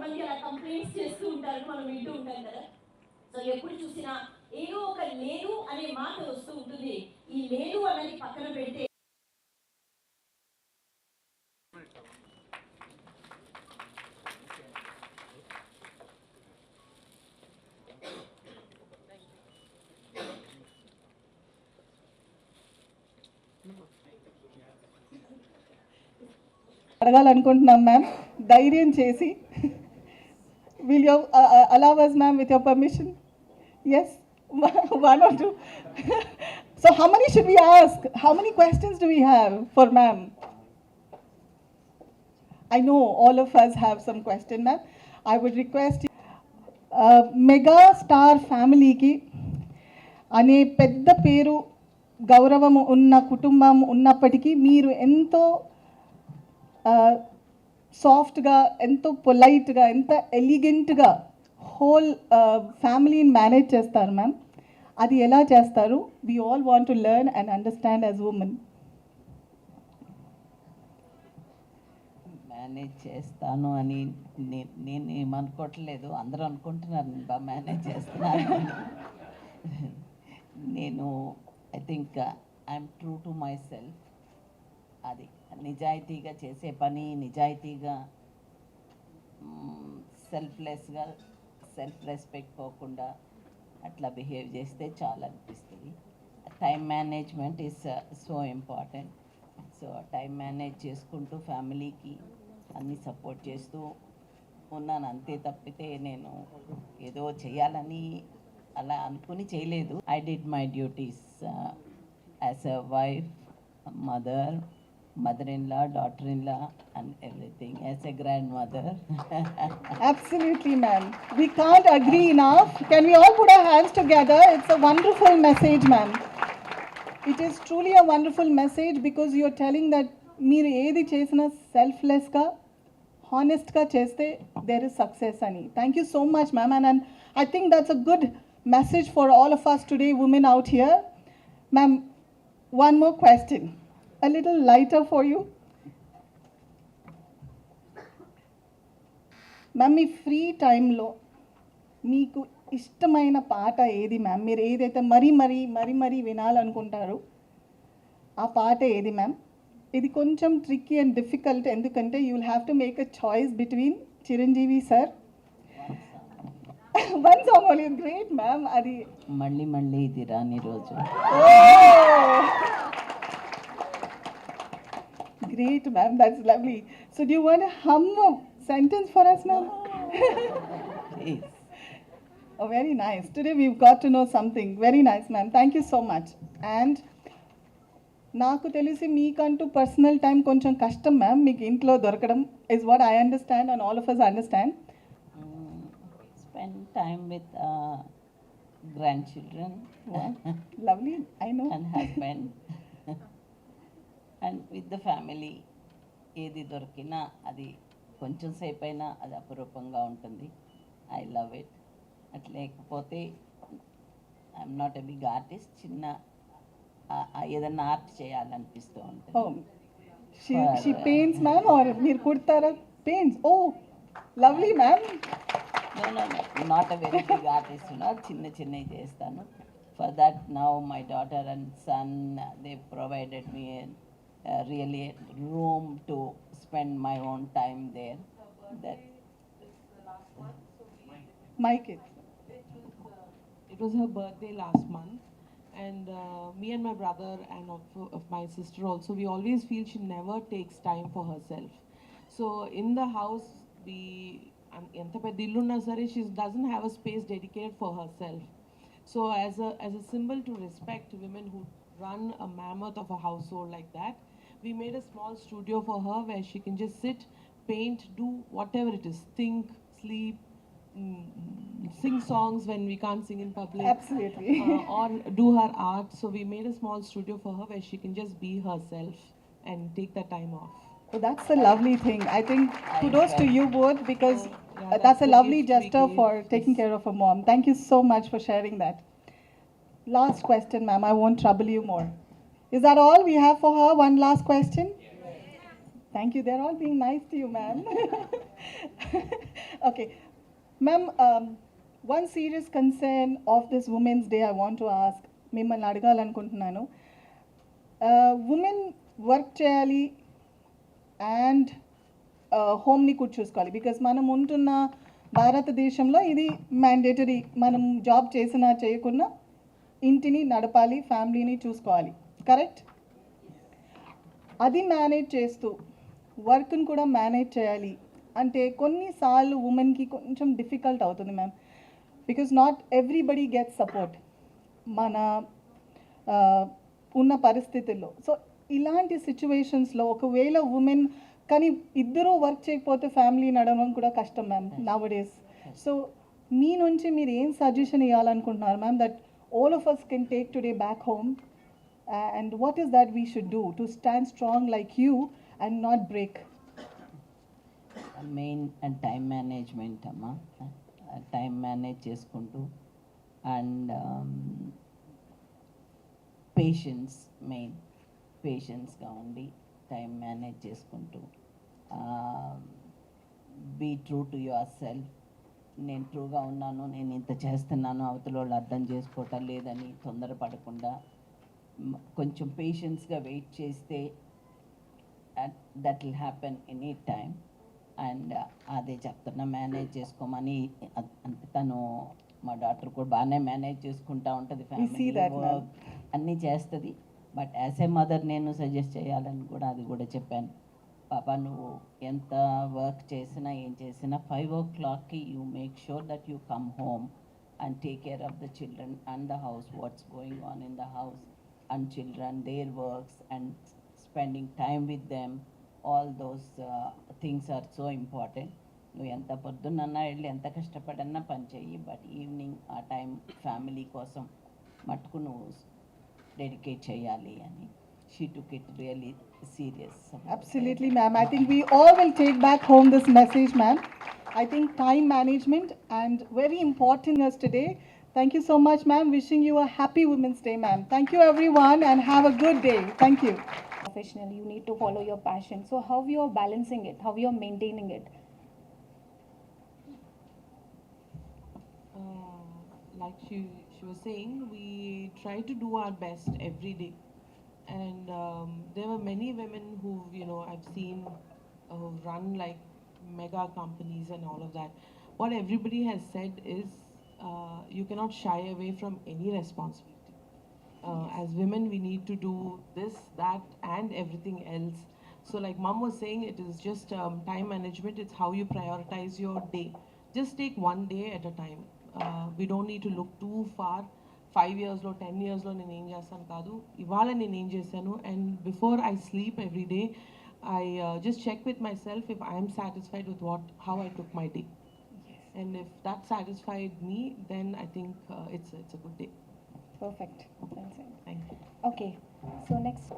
కొంతమంది అలా కంప్లైంట్స్ చేస్తూ ఉంటారు, మనం వింటూ ఉంటాం కదా. సో ఎప్పుడు చూసినా ఏదో ఒక లేదు అనే మాట వస్తూ ఉంటుంది. ఈ లేదు అన్నది పక్కన పెడితే అడగాలనుకుంటున్నాం మ్యామ్, ధైర్యం చేసి. Will you allow us, ma'am, with your permission? Yes, one or two. So how many should we ask? How many questions do we have for ma'am? I know all of us have some question, ma'am. I would request you, mega star ఫ్యామిలీకి అనే పెద్ద పేరు గౌరవం ఉన్న కుటుంబం ఉన్నప్పటికీ మీరు ఎంతో సాఫ్ట్గా, ఎంతో పొలైట్గా, ఎంత ఎలిగెంట్గా హోల్ ఫ్యామిలీని మేనేజ్ చేస్తారు మ్యామ్. అది ఎలా చేస్తారు? We all want to learn and understand as women. Manage చేస్తాను అని నేను ఏమనుకోవట్లేదు, అందరూ అనుకుంటున్నారు నేను బాగా మేనేజ్ చేస్తున్నాను. నేను I think I'm true to my self. అది నిజాయితీగా చేసే పని, నిజాయితీగా సెల్ఫ్లెస్గా, సెల్ఫ్ రెస్పెక్ట్ పోకుండా అట్లా బిహేవ్ చేస్తే చాలా అనిపిస్తుంది. Time management is so important. So time manage చేసుకుంటూ ఫ్యామిలీకి అన్నీ సపోర్ట్ చేస్తూ ఉన్నాను, అంతే తప్పితే నేను ఏదో చేయాలని అలా అనుకుని చేయలేదు. I did my duties as a wife, mother-in-law, daughter-in-law, and everything, as a grandmother. Absolutely, ma'am. We can't agree enough. Can we all put our hands together? It's a wonderful message, ma'am. It is truly a wonderful message because you're telling that మీరు ఏది చేసినా సెల్ఫ్లెస్గా, హానెస్ట్గా చేస్తే there is success అని. Thank you so much, ma'am. And I think that's a good message for all of us today, women out here. Ma'am, one more question. A little lighter for you. Ma'am, me free టైంలో మీకు ఇష్టమైన పాట ఏది ma'am? మీరు ఏదైతే మరీ వినాలనుకుంటారో ఆ పాట ఏది మ్యామ్? ఇది కొంచెం ట్రిక్కీ అండ్ డిఫికల్ట్, ఎందుకంటే you will have to make a choice between Chiranjeevi sir. One song only. Great ma'am. అది మళ్ళీ ఇది రాని రోజు. Great, ma'am. That's lovely. So do you want to hum a sentence for us, ma'am? Please. Oh, very nice. Today we've got to know something. Very nice, ma'am. Thank you so much. And నాకు తెలిసి మీకంటూ personal time కొంచెం కష్టం ma'am, మీకు ఇంట్లో దొరకడం is what I understand and all of us understand. Spend time with grandchildren. Lovely, I know. And husband. And with the family. ఏది దొరికినా అది కొంచెం సేపు అయినా అది అపురూపంగా ఉంటుంది. I love it. అట్లేకపోతే I'm not a big artist. చిన్న ఏదన్నా ఆర్ట్ చేయాలనిపిస్తూ ఉంటుంది. She paints, ma'am, or మీరు కుడతారా? Paints. Oh, lovely, ma'am. No, not a very big artist, చిన్నవి చేస్తాను. For that now my daughter and son, they provided me really a room to spend my own time there. That My kids. It was her birthday last month, and me and my brother and of my sister also, we always feel she never takes time for herself. So in the house, we enta pedda illu unna sare, she doesn't have a space dedicated for herself. So as a symbol to respect women who run a mammoth of a household like that, we made a small studio for her where she can just sit, paint, do whatever it is, think, sleep, sing songs when we can't sing in public. Absolutely. Or do her art. So we made a small studio for her where she can just be herself and take that time off. So that's a lovely thing. I think kudos to you both because Yeah, that's a the lovely gift we gesture gave. for taking care of a mom. Thank you so much for sharing that. Last question, ma'am. I won't trouble you more. Is that all we have for her? One last question? Thank you. They're all being nice to you, ma'am. Okay. Ma'am, one serious concern of this Women's Day I want to ask, మిమ్మల్ని అడగాలనుకుంటున్నాను. Women work చేయాలి and హోమ్ని కూడా చూసుకోవాలి, because మనం ఉంటున్న భారతదేశంలో ఇది mandatory. మనం job చేసినా చేయకున్నా ఇంటిని నడపాలి, ఫ్యామిలీని చూసుకోవాలి, కరెక్ట్? అది మేనేజ్ చేస్తూ వర్క్ని కూడా మేనేజ్ చేయాలి అంటే కొన్నిసార్లు ఉమెన్కి కొంచెం డిఫికల్ట్ అవుతుంది ma'am, because not everybody gets support మన ఉన్న పరిస్థితుల్లో. సో ఇలాంటి సిచ్యువేషన్స్లో ఒకవేళ ఉమెన్ కానీ ఇద్దరూ వర్క్ చేయకపోతే ఫ్యామిలీ నడవడం కూడా కష్టం మ్యామ్ నవ్ డేస్. సో మీ నుంచి మీరు ఏం సజెషన్ ఇవ్వాలనుకుంటున్నారు ma'am, that all of us can take today back home, and what is that we should do to stand strong like you and not break? Main time management అమ్మా. Time manage చేసుకుంటూ and patience, main పేషెన్స్గా ఉండి time manage చేసుకుంటూ be true to yourself. నేను ట్రూగా ఉన్నాను, నేను ఇంత చేస్తున్నాను, అవతల వాళ్ళు అర్థం చేసుకోవటం లేదని తొందరపడకుండా కొంచెం పేషెన్స్గా వెయిట్ చేస్తే that will happen any time. And అదే చెప్తున్నా, మేనేజ్ చేసుకోమని. తను మా డాక్టర్ కూడా బాగానే మేనేజ్ చేసుకుంటూ ఉంటుంది, ఫ్యామిలీ వర్క్ అన్నీ చేస్తుంది. బట్ యాజ్ ఏ మదర్ నేను సజెస్ట్ చేయాలని కూడా అది కూడా చెప్పాను. పాపా నువ్వు ఎంత వర్క్ చేసినా ఏం చేసినా 5 o'clock you make sure that you come home and take care of the children and the house, what's going on in the house and children, their works and spending time with them. All those things are so important. నువ్వు ఎంత పొద్దున్నన్నా వెళ్ళి ఎంత కష్టపడన్నా పని చెయ్యి, but evening ఆ time family కోసం మటుకు నువ్వు డెడికేట్ చేయాలి అని. She took it really serious. Absolutely, ma'am. I think we all will take back home this message, ma'am. I think time management and very important us today. Thank you so much, ma'am. Wishing you a happy Women's Day, ma'am. Thank you, everyone, and have a good day. Thank you. Professional, you need to follow your passion. So how you're balancing it, how you're maintaining it? Like she was saying, we try to do our best every day. And there were many women who, you know, I've seen who've run like mega companies and all of that. What everybody has said is you cannot shy away from any responsibility. As women, we need to do this, that, and everything else. So like Mom was saying, it is just time management. It's how you prioritize your day. Just take one day at a time. We don't need to look too far. 5 yearsలో 10 yearsలో నేను ఏం చేస్తాను కాదు, ఇవాళ నేను ఏం చేశాను. And before I sleep every day I just check with myself if I'm satisfied with how I took my day. And if that satisfied me then I think it's a good day. Perfect. Thank you. Okay, so next.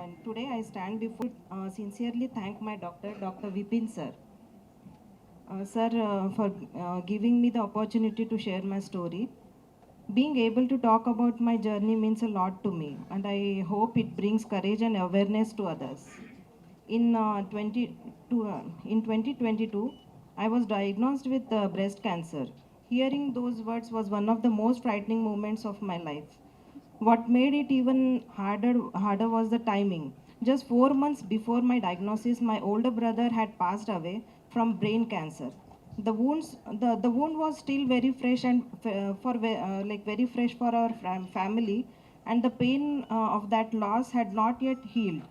And today I stand before sincerely thank my doctor, Dr. Vipin sir. Sir, for giving me the opportunity to share my story. Being able to talk about my journey means a lot to me, and I hope it brings courage and awareness to others. In 2022, I was diagnosed with breast cancer. Hearing those words was one of the most frightening moments of my life. What made it even harder was the timing. Just 4 months before my diagnosis, my older brother had passed away from brain cancer. The wound was still very fresh and very fresh for our family, and the pain of that loss had not yet healed.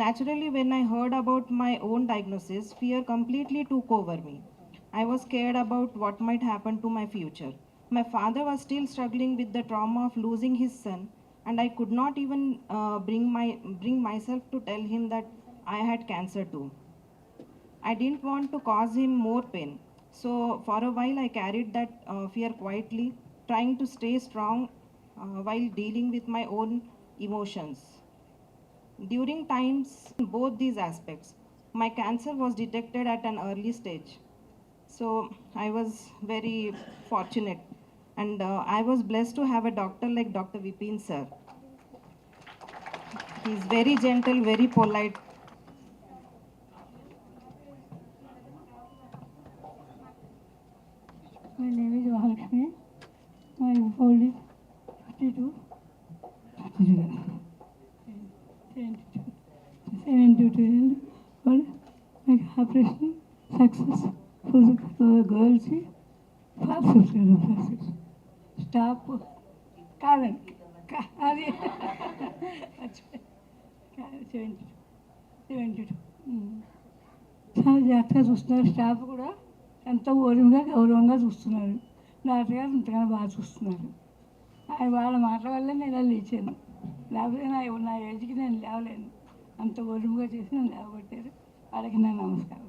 Naturally, when I heard about my own diagnosis, fear completely took over me. I was scared about what might happen to my future. My father was still struggling with the trauma of losing his son, and I could not even bring myself to tell him that I had cancer too. I didn't want to cause him more pain. So for a while I carried that fear quietly, trying to stay strong while dealing with my own emotions. During times, both these aspects, my cancer was detected at an early stage. So I was very fortunate, and I was blessed to have a doctor like Dr. Vipin sir. He's very gentle, very polite. My name is Mahalakshmi. My age is 52. 72 years old. My operation success for the girls. Stop. Karen. అది 72. చాలా జాగ్రత్తగా చూస్తున్నారు. Staff కూడా ఎంతో ఓర్యంగా గౌరవంగా చూస్తున్నారు. Doctor గారు ఇంతగానో బాగా చూస్తున్నారు. వాళ్ళ మాటల వల్ల నేను ఇలా లేచాను. లేకపోతే నా ఏజ్కి నేను లేవలేను. అంత ఓర్యంగా చేసి నన్ను లేవగొట్టారు. వాళ్ళకి నా నమస్కారం.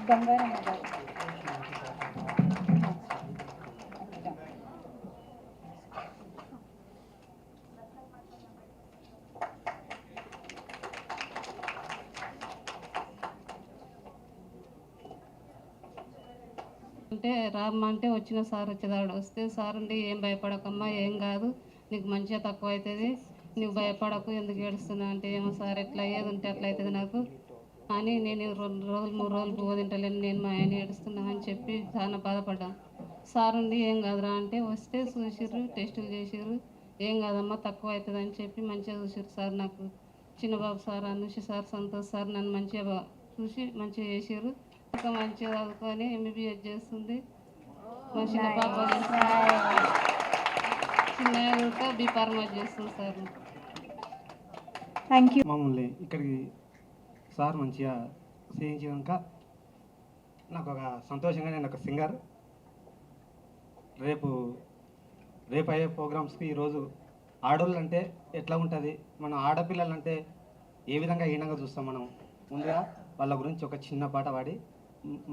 బంగారం గారు. అంటే రామ్మంటే వచ్చిన సార్ వచ్చేదాడు. వస్తే సార్ ఉండి ఏం భయపడకమ్మా, ఏం కాదు, నీకు మంచిగా తక్కువ అవుతుంది, నువ్వు భయపడకు, ఎందుకు ఏడుస్తున్నావు అంటే, ఏమో సార్ ఎట్లా ఏది ఉంటే అట్లా అవుతుంది నాకు అని నేను 2 రోజులు 3 రోజులు పువ్వు తింటలేను, నేను మా ఆయన ఏడుస్తున్నా అని చెప్పి చాలా బాధపడ్డాను. సార్ ఉండి ఏం కాదురా అంటే వస్తే చూసిర్రు, టెస్టులు చేసిర్రు, ఏం కాదమ్మా తక్కువ అవుతుంది అని చెప్పి మంచిగా చూసిర్రు సార్. నాకు Chinnababu sir, Anusha sir, Santosh sir నన్ను మంచిగా చూసి మంచిగా చేసిర్రు. ఇంకా మంచిగా చదువుకొని ఎంబీబీఎస్ చేస్తుంది. మా చిన్న పాప చిన్న బీ ఫార్మా చేస్తుంది సార్. Thank you. మమ్మల్ని ఇక్కడికి సార్ మంచిగా చేయించాక నాకు ఒక సంతోషంగా, నేను ఒక సింగర్. రేపు అయ్యే ప్రోగ్రామ్స్కి ఈరోజు ఆడోళ్ళు అంటే ఎట్లా ఉంటుంది, మన ఆడపిల్లలంటే ఏ విధంగా హీనంగా చూస్తాం మనం. ముందుగా వాళ్ళ గురించి ఒక చిన్న పాట పాడి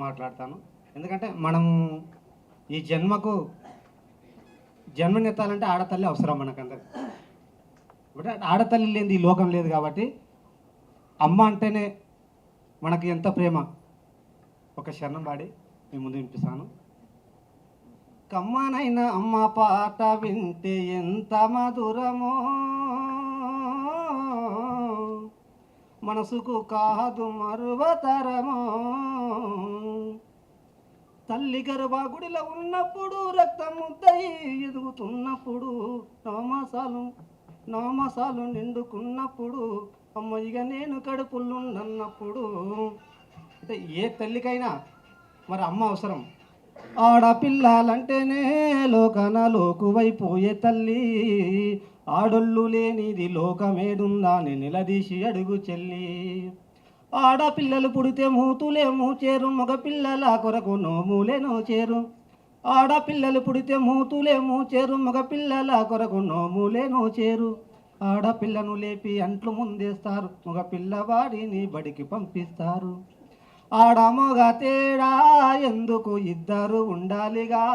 మాట్లాడతాను. ఎందుకంటే మనం ఈ జన్మనెత్తాలంటే ఆడతల్లి అవసరం మనకందరికి. అంటే ఆడతల్లి లేనిది ఈ లోకం లేదు కాబట్టి అమ్మ అంటేనే మనకి ఎంత ప్రేమ. ఒక శరణం పాడి మీ ముందు వినిపిస్తాను. కమ్మనైన అమ్మ పాట వింటే ఎంత మధురమో, మనసుకు కాదు మరువతరమో. తల్లి గర్భగుడిలో ఉన్నప్పుడు, రక్తం ముద్దయి ఎదుగుతున్నప్పుడు, నామాసాలు నిండుకున్నప్పుడు, అమ్మయ్యగా నేను కడుపులున్నప్పుడు. అంటే ఏ తల్లికైనా మరి అమ్మ అవసరం. ఆడపిల్లలంటేనే లోకువైపోయే తల్లి, ఆడొళ్ళు లేనిది లోకమేడుందా అని నిలదీసి అడుగు చెల్లి. ఆడపిల్లలు పుడితే మూతులే మూచేరు, మగపిల్లల కొరకు నోములే నోచేరు. ఆడపిల్లలు పుడితే మూతులే మూచేరు, మగపిల్లల కొరకు నోములే నోచేరు. ఆడపిల్లను లేపి అంట్లు ముందేస్తారు, మగపిల్లవాడిని బడికి పంపిస్తారు. ఆడమొగ తేడా ఎందుకు ఇద్దరు ఉండాలిగా,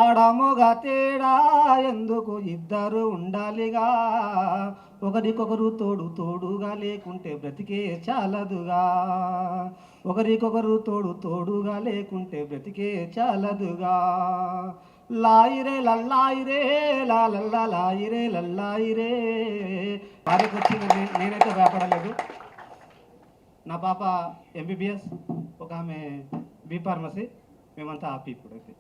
ఆడమొగ తేడా ఎందుకు ఇద్దరు ఉండాలిగా. ఒకరికొకరు తోడుగా లేకుంటే బ్రతికే చాలదుగా, ఒకరికొకరు తోడుగా లేకుంటే బ్రతికే చాలదుగా. లాయిరే లల్లాయిరే లాయిరే లల్లాయిరే. వారికి వచ్చింది, నేనైతే భయపడలేదు. నా పాప ఎంబీబీఎస్, ఒక ఆమె బీ ఫార్మసీ. మేమంతా హ్యాపీ ఇప్పుడైతే.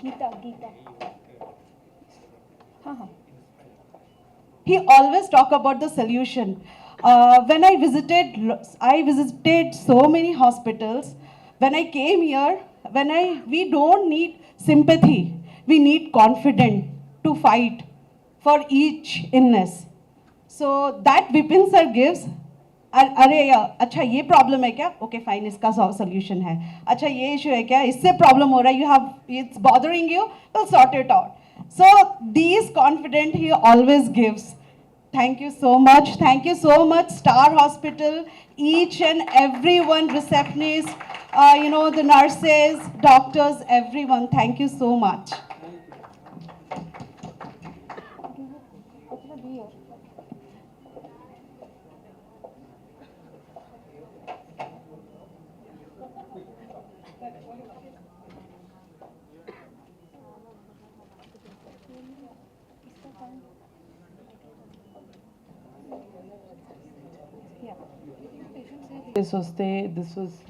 Geeta. He always talk about the solution. When I visited so many hospitals. When I came here, we don't need sympathy. We need confidence to fight for each illness. So that Vipin sir gives. अरे अच्छा ये problem है क्या okay fine इसका solution है अच्छा ये issue है क्या इससे प्रॉब्लम हो रहा है you have it's bothering you will sort it out so these confident he always gives thank you so much Star Hospital each and everyone receptionists the nurses doctors everyone thank you so much.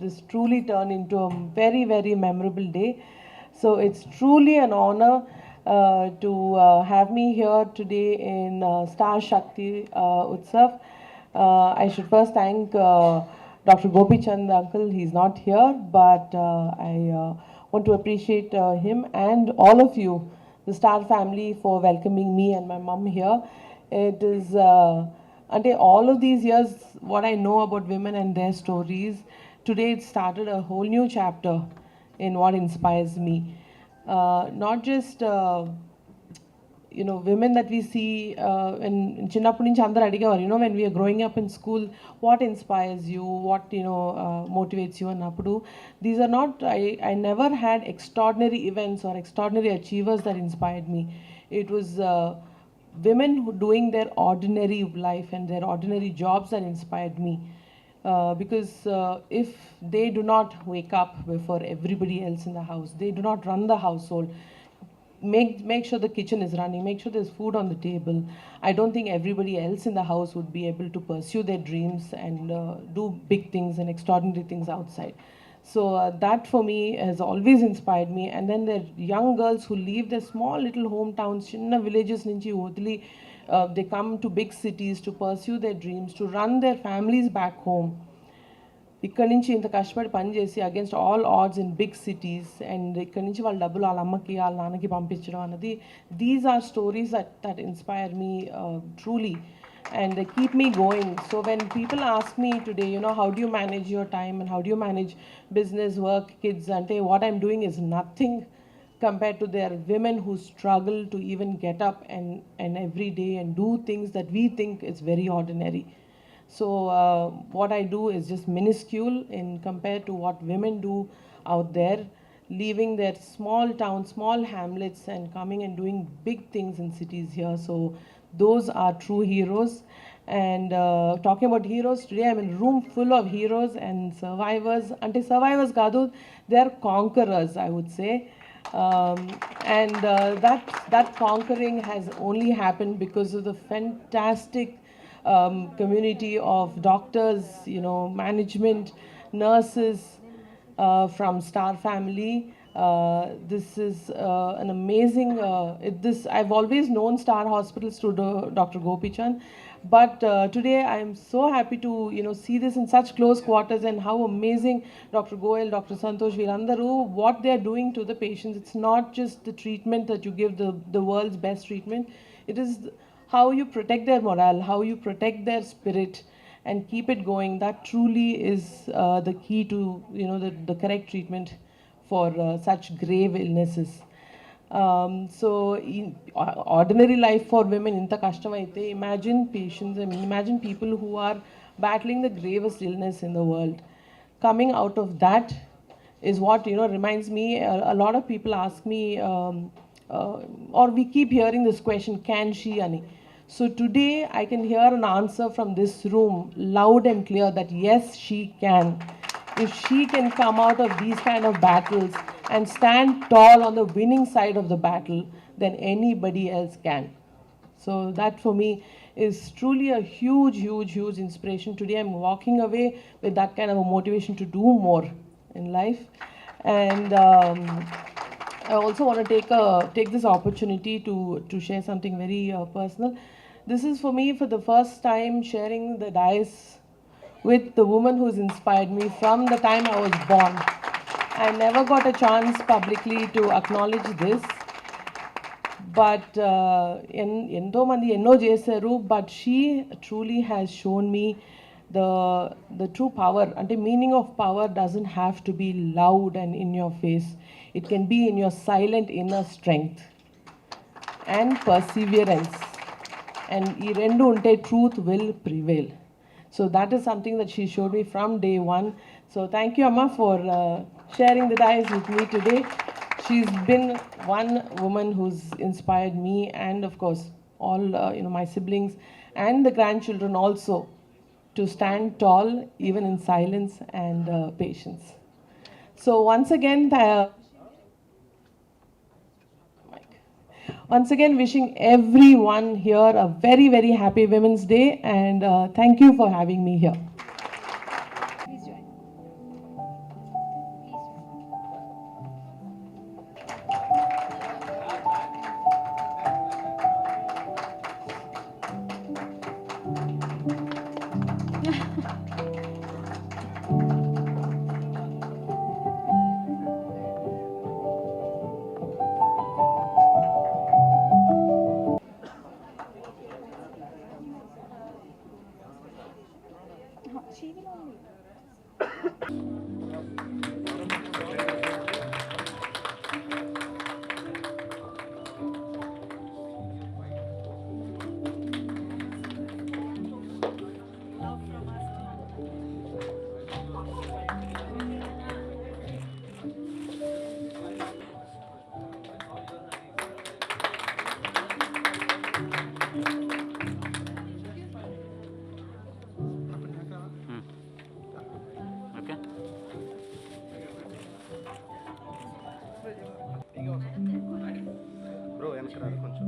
This truly turned into a very, very memorable day. So it's truly an honor to have me here today in Star Shakti Utsav. I should first thank Dr. Gopi Chand uncle. He's not here, but I want to appreciate him and all of you, the Star family, for welcoming me and my mom here. It is all of these years, what I know about women and their stories, today it started a whole new chapter in what inspires me. Not just women that we see in chinnappudu nunchi andaru adigaru, when we are growing up in school, what inspires you, what motivates you annappudu. These are not, I never had extraordinary events or extraordinary achievers that inspired me. It was women who doing their ordinary life and their ordinary jobs that inspired me. Because if they do not wake up before everybody else in the house, they do not run the household, make sure the kitchen is running, make sure there's food on the table, I don't think everybody else in the house would be able to pursue their dreams and do big things and extraordinary things outside. So that for me has always inspired me. And then there are young girls who leave their small little hometowns, chinna villages nunchi odili, they come to big cities to pursue their dreams, to run their families back home. ఇక్కడ నుంచి ఇంత కష్టపడి పని చేసి against all odds in big cities and ఇక్కడ నుంచి వాళ్ళ డబ్బులు వాళ్ళ అమ్మకి వాళ్ళ నాన్నకి పంపించడం అన్నది these are stories that inspire me truly and they keep me going. So when people ask me today, how do you manage your time and how do you manage business, work, kids, and what I'm doing is nothing compared to their women who struggle to even get up and every day and do things that we think is very ordinary. So what I do is just minuscule in compared to what women do out there, leaving their small towns, small hamlets and coming and doing big things in cities here. So those are true heroes. And talking about heroes, today I'm in a room full of heroes and survivors. Ante survivors kadu, they are conquerors, I would say. And that conquering has only happened because of the fantastic community of doctors, management, nurses from Star family. This is an amazing, I've always known Star Hospitals through Dr. Gopi Chand, but today I am so happy to see this in such close quarters and how amazing Dr. Goel, Dr. Santosh, Virandaru, what they are doing to the patients. It's not just the treatment that you give, the world's best treatment. It is how you protect their morale, how you protect their spirit and keep it going. That truly is the key to the correct treatment for such grave illnesses. So in ordinary life for women inta kashtam aithe, imagine patients, I mean, imagine people who are battling the gravest illness in the world. Coming out of that is what reminds me, a lot of people ask me or we keep hearing this question, can she ani. So today I can hear an answer from this room loud and clear that yes, she can. If she can come out of these kind of battles and stand tall on the winning side of the battle, then anybody else can. So that for me is truly a huge, huge, huge inspiration. Today I'm walking away with that kind of a motivation to do more in life. And I also want to take this opportunity to share something very personal. This is for me for the first time sharing the dais with the woman who's inspired me from the time I was born. I never got a chance publicly to acknowledge this, but ఎంతో మంది ఎన్నో చేశారు, but she truly has shown me the true power. అంటే meaning of power doesn't have to be loud and in your face. It can be in your silent inner strength and perseverance. And ఈ రెండు ఉంటే truth will prevail. So that is something that she showed me from day one. So thank you, Amma, for sharing the dais with me today. She's been one woman who's inspired me, and of course all my siblings and the grandchildren also, to stand tall even in silence and patience. So once again wishing everyone here a very, very happy Women's Day, and thank you for having me here. Please join. She will only. Bro వెనక రాదు కొంచెం.